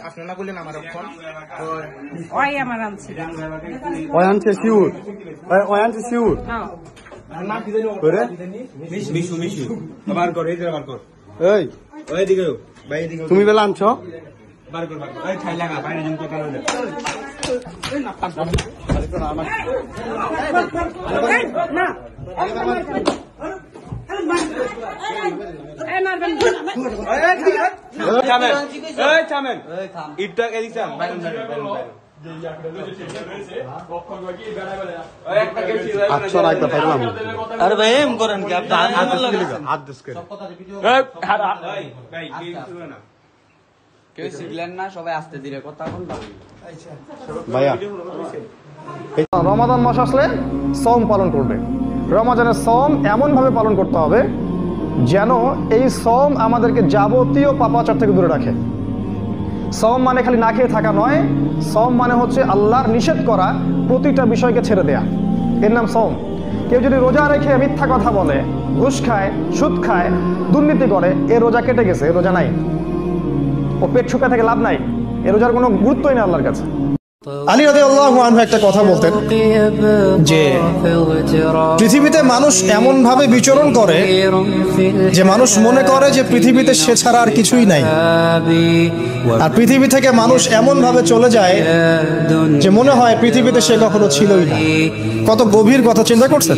আপনারা বললেন আমার শিউর তুমি বেলা আনছ রমাদান মাস আসলে সওম পালন করবে। রমাদানের সওম এমন ভাবে পালন করতে হবে যেন এই সওম আমাদেরকে যাবতীয় পাপাচার থেকে দূরে রাখে। সওম মানে খালি না খেয়ে থাকা নয়, সওম মানে হচ্ছে আল্লাহর নিষেধ করা প্রতিটা বিষয়কে ছেড়ে দেয়া, এর নাম সওম। কেউ যদি রোজা রেখে মিথ্যা কথা বলে, ঘুষ খায়, সুদ খায়, দুর্নীতি করে, এ রোজা কেটে গেছে, এ রোজা নাই, ও পেট শুকা থেকে লাভ নাই, এ রোজার কোনো গুরুত্বই নেই আল্লাহর কাছে। আলী রাদিয়াল্লাহু আনহু একটা কথা বলতেন যে পৃথিবীতে মানুষ এমন ভাবে বিচরণ করে যে মানুষ মনে করে যে পৃথিবীতে সে ছাড়া আর কিছুই নাই, আর পৃথিবী থেকে মানুষ এমন ভাবে চলে যায় যে মনে হয় পৃথিবীতে সে কখনো ছিলই না। কত গভীর কথা চিন্তা করছেন?